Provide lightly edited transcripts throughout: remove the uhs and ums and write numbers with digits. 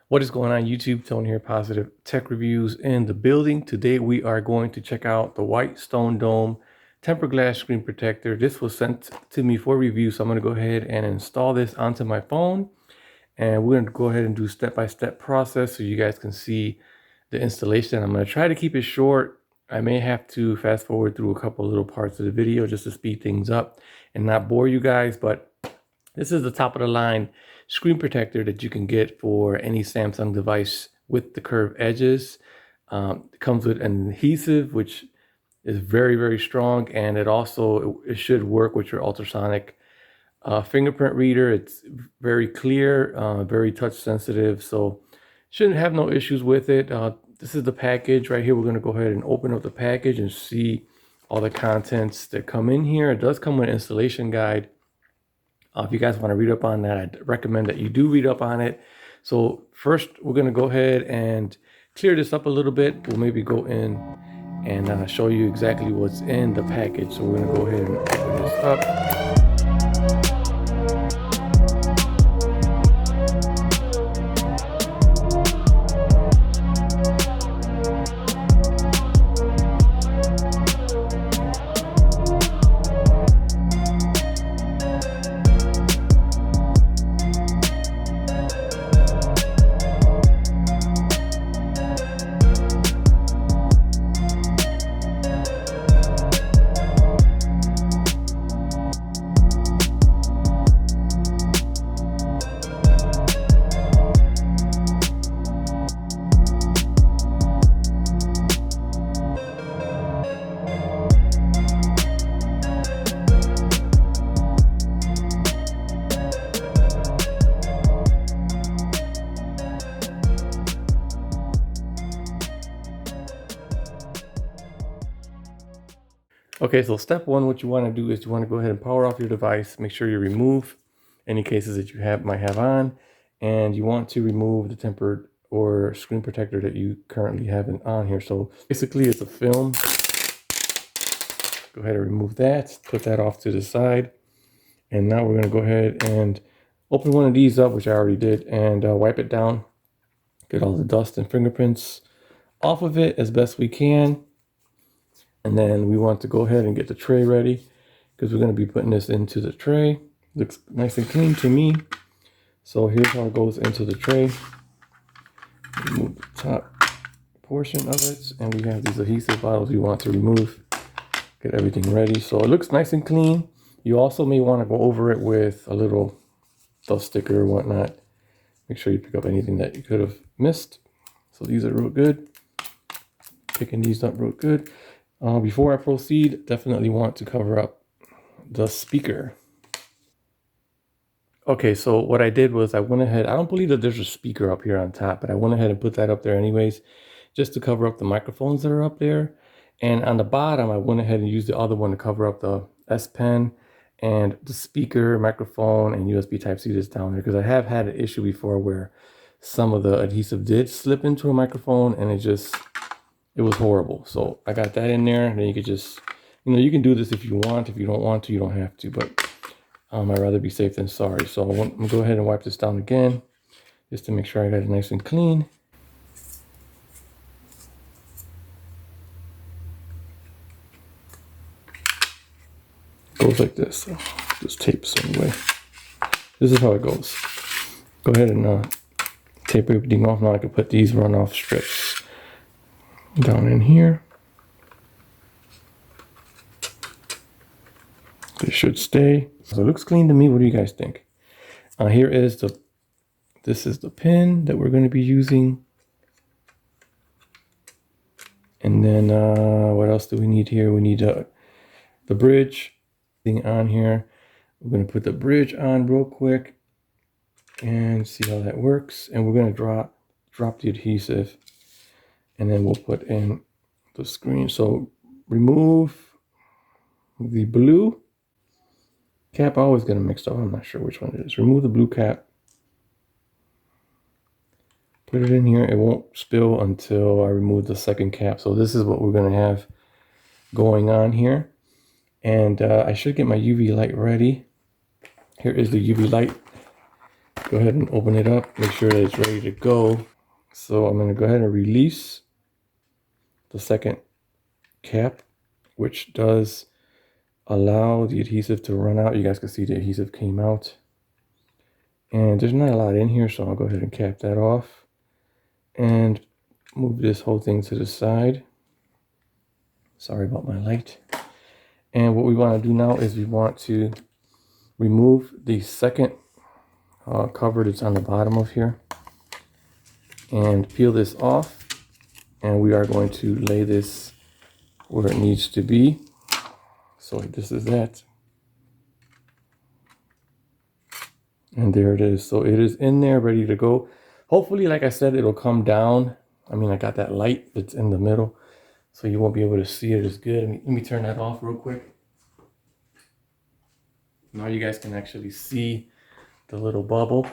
What is going on YouTube? Tony here, Positive Tech Reviews in the building. Today we are going to check out the WhiteStone Dome tempered glass screen protector. This was sent to me for review, so I'm going to go ahead and install this onto my phone. And we're going to go ahead and do step-by-step process so you guys can see the installation. I'm going to try to keep it short. I may have to fast forward through a couple little parts of the video just to speed things up and not bore you guys, but this is the top of the line screen protector that you can get for any Samsung device with the curved edges. It comes with an adhesive, which is very, very strong, and it should work with your ultrasonic fingerprint reader. It's very clear, very touch sensitive, so shouldn't have no issues with it. This is the package right here. We're going to go ahead and open up the package and see all the contents that come in here. It does come with an installation guide. If you guys want to read up on that, I'd recommend that you do read up on it. So first, we're going to go ahead and clear this up a little bit. We'll maybe go in and show you exactly what's in the package. So we're going to go ahead and open this up. Okay, so step one, what you want to do is you want to go ahead and power off your device. Make sure you remove any cases that you might have on, and you want to remove the tempered or screen protector that you currently have on here. So basically it's a film. Go ahead and remove that, put that off to the side. And now we're going to go ahead and open one of these up, which I already did, and wipe it down. Get all the dust and fingerprints off of it as best we can. And then we want to go ahead and get the tray ready because we're going to be putting this into the tray. Looks nice and clean to me. So here's how it goes into the tray. Remove the top portion of it. And we have these adhesive bottles we want to remove. Get everything ready. So it looks nice and clean. You also may want to go over it with a little dust sticker or whatnot. Make sure you pick up anything that you could have missed. So these are real good. Picking these up real good. Before I proceed, definitely want to cover up the speaker. Okay, so what I did was I went ahead, I don't believe that there's a speaker up here on top, but I went ahead and put that up there anyways, just to cover up the microphones that are up there. And on the bottom, I went ahead and used the other one to cover up the S Pen and the speaker, microphone, and USB Type-C that's down there, because I have had an issue before where some of the adhesive did slip into a microphone and it was horrible. So I got that in there. And then you could just, you can do this if you want. If you don't want to, you don't have to. But I'd rather be safe than sorry. So I'm going to go ahead and wipe this down again just to make sure I got it nice and clean. Goes like this. So just tape this anyway. This is how it goes. Go ahead and tape everything off. Now I can put these runoff strips down in here. It should stay. So it looks clean to me. What do you guys think? Here is this is the pin that we're going to be using. And then what else do we need here? We need the bridge thing on here. We're going to put the bridge on real quick and see how that works. And we're going to drop the adhesive. And then we'll put in the screen. So remove the blue cap. I always get them mixed up. I'm not sure which one it is. Remove the blue cap. Put it in here. It won't spill until I remove the second cap. So this is what we're going to have going on here. And I should get my UV light ready. Here is the UV light Go ahead and open it up, make sure that it's ready to go. So I'm going to go ahead and release the second cap, which does allow the adhesive to run out. You guys can see the adhesive came out. And there's not a lot in here, so I'll go ahead and cap that off. And move this whole thing to the side. Sorry about my light. And what we want to do now is we want to remove the second cover that's on the bottom of here and peel this off. And we are going to lay this where it needs to be. So this is that. And there it is. So it is in there, ready to go. Hopefully, like I said, it'll come down. I mean, I got that light that's in the middle, so you won't be able to see it as good. Let me turn that off real quick. Now you guys can actually see the little bubble,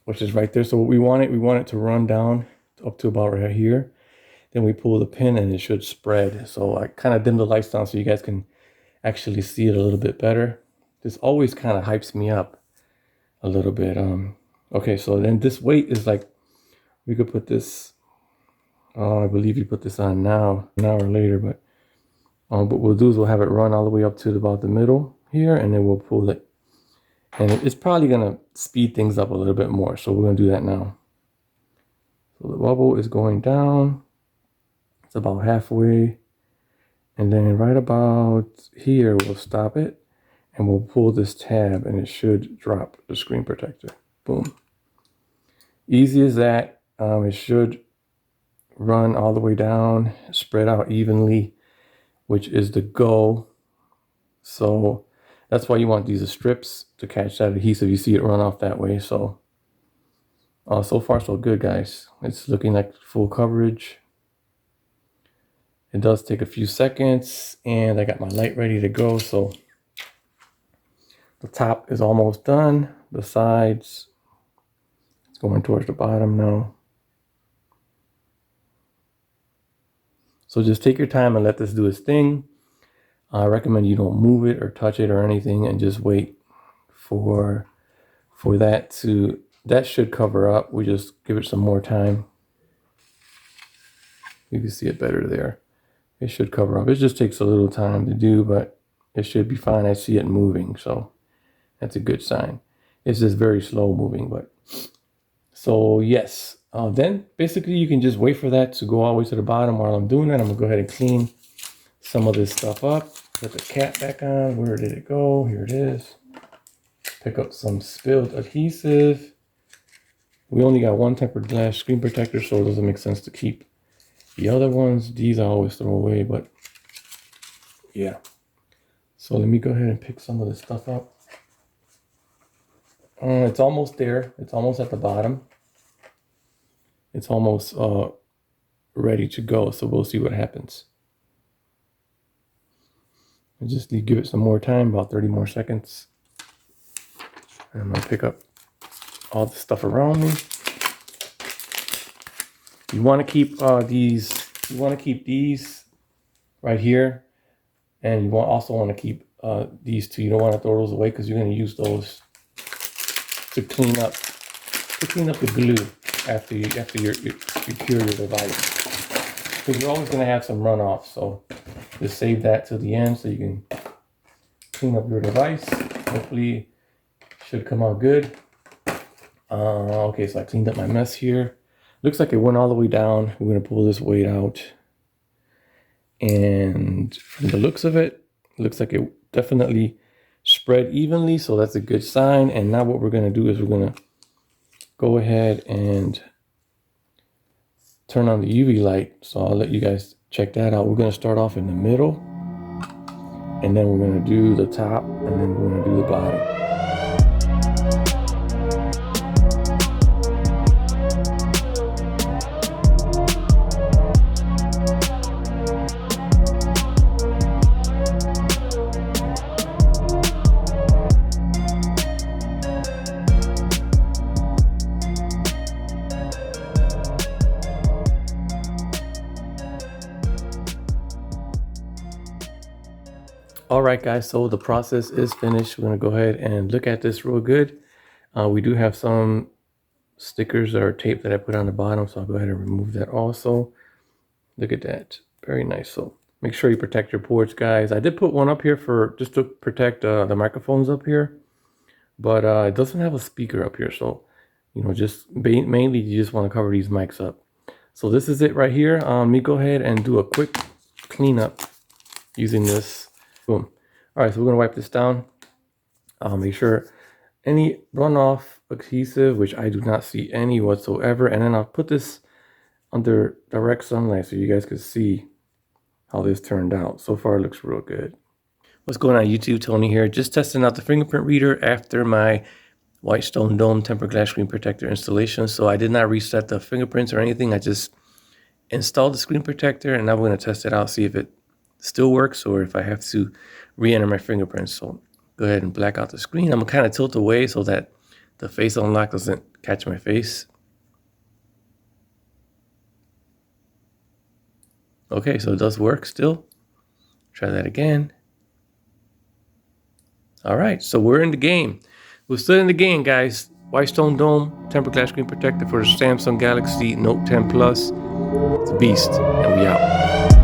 which is right there. So what we want it to run down up to about right here. Then we pull the pin and it should spread. So I kind of dim the lights down so you guys can actually see it a little bit better. This always kind of hypes me up a little bit. Okay, so then this weight is like, we could put this, I believe you put this on now, an hour later, but what we'll do is we'll have it run all the way up to about the middle here, and then we'll pull it. And it's probably gonna speed things up a little bit more, so we're gonna do that now. So the bubble is going down. It's about halfway. And then right about here, we'll stop it and we'll pull this tab and it should drop the screen protector. Boom. Easy as that. It should run all the way down, spread out evenly, which is the goal. So that's why you want these strips to catch that adhesive. You see it run off that way. So, so far so good, guys. It's looking like full coverage. It does take a few seconds, and I got my light ready to go. So the top is almost done. The sides, it's going towards the bottom now. So just take your time and let this do its thing. I recommend you don't move it or touch it or anything, and just wait for that to, that should cover up. We just give it some more time. You can see it better there. It should cover up. It just takes a little time to do, but it should be fine. I see it moving, so that's a good sign. It's just very slow moving, but so yes. Then basically you can just wait for that to go all the way to the bottom. While I'm doing that, I'm gonna go ahead and clean some of this stuff up. Put the cap back on. Where did it go? Here it is. Pick up some spilled adhesive. We only got one tempered glass screen protector, so it doesn't make sense to keep the other ones. These I always throw away, but yeah. So let me go ahead and pick some of this stuff up. It's almost there. It's almost at the bottom. It's almost ready to go. So we'll see what happens. I just need to give it some more time, about 30 more seconds. And I'm gonna pick up all the stuff around me. You want to keep these. You want to keep these right here, and you also want to keep these two. You don't want to throw those away because you're going to use those to clean up the glue after you cure your device. Because you're always going to have some runoff, so just save that till the end so you can clean up your device. Hopefully, it should come out good. Okay, so I cleaned up my mess here. Looks like it went all the way down. We're going to pull this weight out. And from the looks of it, looks like it definitely spread evenly. So that's a good sign. And now what we're going to do is we're going to go ahead and turn on the UV light. So I'll let you guys check that out. We're going to start off in the middle. And then we're going to do the top. And then we're going to do the bottom. All right, guys, so the process is finished. We're gonna go ahead and look at this real good. We do have some stickers or tape that I put on the bottom, so I'll go ahead and remove that also. Look at that, very nice. So make sure you protect your ports, guys. I did put one up here for just to protect the microphones up here, but it doesn't have a speaker up here, so you know, just mainly you just want to cover these mics up. So this is it right here. Let me go ahead and do a quick cleanup using this. Boom. All right, so we're gonna wipe this down. Make sure any runoff adhesive, which I do not see any whatsoever, and then I'll put this under direct sunlight so you guys can see how this turned out. So far it looks real good. What's going on YouTube? Tony here, just testing out the fingerprint reader after my WhiteStone Dome tempered glass screen protector installation. So I did not reset the fingerprints or anything. I just installed the screen protector, and now we're going to test it out, see if it still works or if I have to re-enter my fingerprints. So go ahead and black out the screen. I'm going to kind of tilt away so that the face unlock doesn't catch my face. Okay, so it does work still. Try that again. All right, so we're in the game. We're still in the game, guys. WhiteStone Dome tempered glass screen protector for the Samsung Galaxy Note 10 Plus. It's a beast, and we out.